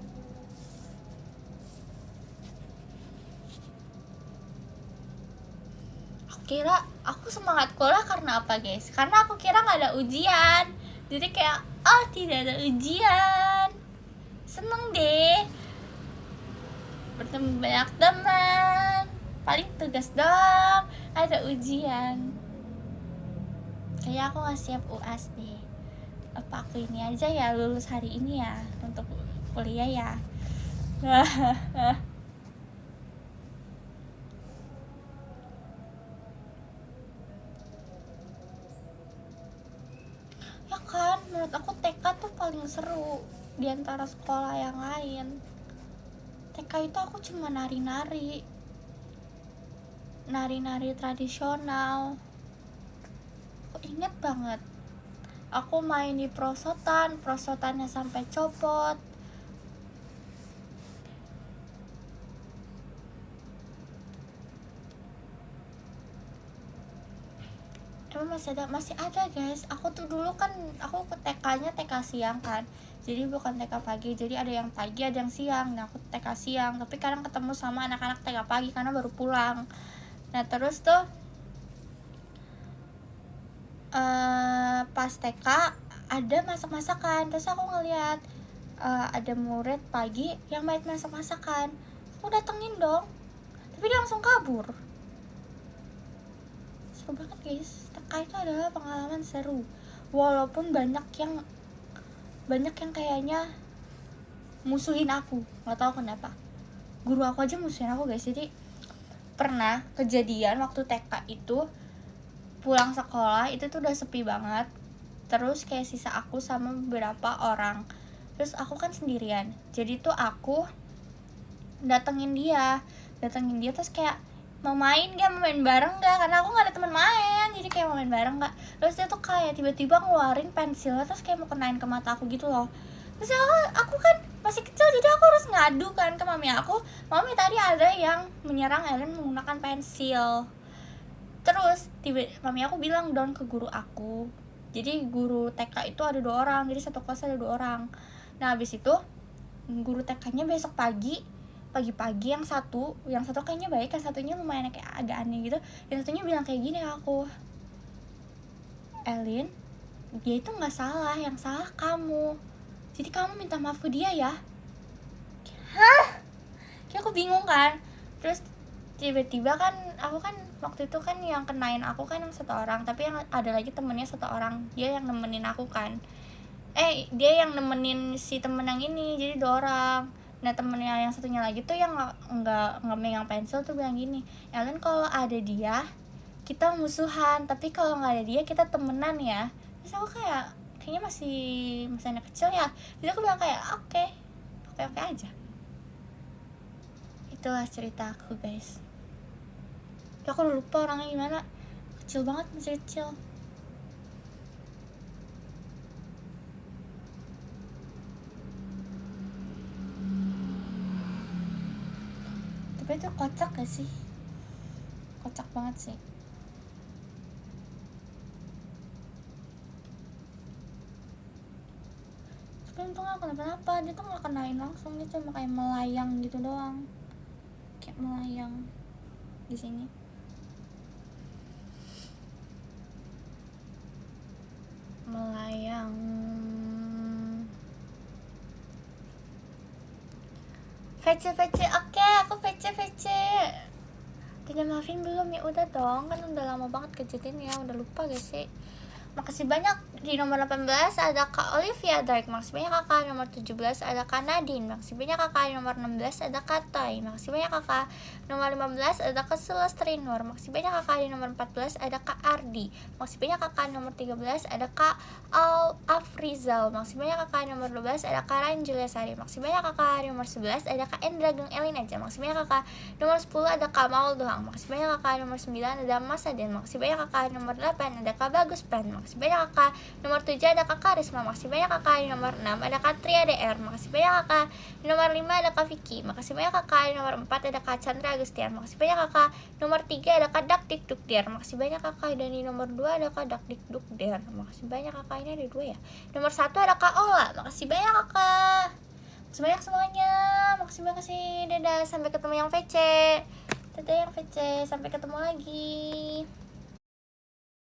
Aku kira aku semangat kuliah karena apa guys? Karena aku kira nggak ada ujian, jadi kayak oh tidak ada ujian, seneng deh, bertemu banyak teman, paling tugas doang, ada ujian. Kayak aku gak siap UAS deh. Apa aku ini aja ya lulus hari ini ya untuk kuliah ya. Ya kan, menurut aku TK tuh paling seru di antara sekolah yang lain. TK itu aku cuma nari-nari tradisional. Aku inget banget, aku main di prosotannya sampai copot. Emang masih ada guys. Aku tuh dulu kan aku ke TK-nya TK siang kan, jadi bukan TK pagi, jadi ada yang pagi ada yang siang. Nah aku TK siang, tapi kadang ketemu sama anak-anak TK pagi karena baru pulang. Nah terus tuh pas TK ada masak-masakan, terus aku ngeliat ada murid pagi yang main masak-masakan. Aku datengin dong, tapi dia langsung kabur. Seru banget guys, TK itu adalah pengalaman seru, walaupun banyak yang kayaknya musuhin aku, nggak tahu kenapa. Guru aku aja musuhin aku guys. Jadi pernah kejadian waktu TK itu pulang sekolah itu tuh udah sepi banget, terus kayak sisa aku sama beberapa orang, terus aku kan sendirian. Jadi tuh aku datengin dia terus kayak mau main bareng gak, karena aku gak ada teman main, jadi kayak mau main bareng gak. Terus dia tuh kayak tiba-tiba ngeluarin pensilnya terus kayak mau kenain ke mata aku gitu loh. Terus aku kan masih kecil, jadi aku harus ngadu kan ke mami aku, mami tadi ada yang menyerang Ellen menggunakan pensil. Terus mami aku bilang down ke guru aku. Jadi guru TK itu ada 2 orang, jadi satu kelas ada 2 orang. Nah habis itu guru TK-nya besok pagi-pagi yang satu kayaknya baik, yang satunya lumayan kayak agak aneh gitu. Yang satunya bilang kayak gini ke aku, Elin, dia itu nggak salah, yang salah kamu, jadi kamu minta maaf ke dia ya. Hah? Kayak aku bingung kan. Terus tiba-tiba kan aku kan waktu itu kan yang kenain aku kan yang 1 orang, tapi yang ada lagi temennya 1 orang, dia yang nemenin aku kan. Dia yang nemenin si temen yang ini, jadi 2 orang. Nah temennya yang satunya lagi tuh yang nggak megang pensil tuh bilang gini, Ellen kalau ada dia kita musuhan, tapi kalau nggak ada dia kita temenan ya. Terus aku kayaknya masih anak kecil ya, jadi aku bilang kayak oke aja. Itulah cerita aku guys. Aku udah lupa orangnya gimana, kecil banget, masih kecil. Tapi itu kocak gak sih? Kocak banget sih. Tapi untung gak kenapa-napa, dia tuh gak kenain langsung, dia cuma kayak melayang gitu doang, kayak melayang di sini. Melayang. VC, oke, aku VC. Tidak maafin belum ya? Udah dong, kan udah lama banget kejadian ya, udah lupa gak sih? Makasih banyak Di nomor 18 ada Kak Olivia Dark, makasih banyak kakak. Nomor 17 ada Kak Nadine, makasih banyak kakak. Nomor 16 ada Kak Toy, makasih banyak kakak. Nomor 15 ada Kak Celestri Nur, makasih banyak kakak. Di nomor 14 ada Kak Ardi, makasih banyak kakak. Nomor 13 ada Kak Al Afrizal, makasih banyak kakak. Nomor 12 ada Kak Ranjulia Sari, makasih banyak kakak. Nomor 11 ada Kak Endra Geng Elin aja, makasih banyak kakak. Nomor 10 ada Kak Maul Doang, makasih banyak kakak. Nomor 9 ada Mas Aden, makasih banyak kakak. Nomor 8 ada Kak Bagus Pen, makasih banyak kakak. Nomor 7 ada Kak Karisma, makasih banyak kakak. Di nomor 6 ada Kak Tria DR, makasih banyak kakak. Di nomor 5 ada Kak Vicky, makasih banyak kakak. Di nomor 4 ada Kak Chandra Agustian, makasih banyak kakak. Nomor 3 ada Kak Dak Dik Duk Der, makasih banyak kakak. Dan di nomor 2 ada Kak Dak Dik Duk Der, makasih banyak kakak. Ini ada 2 ya. Nomor 1 ada Kak Ola, makasih banyak kakak. Makasih banyak semuanya. Makasih. Dadah, sampai ketemu yang VC. Dadah yang VC, sampai ketemu lagi.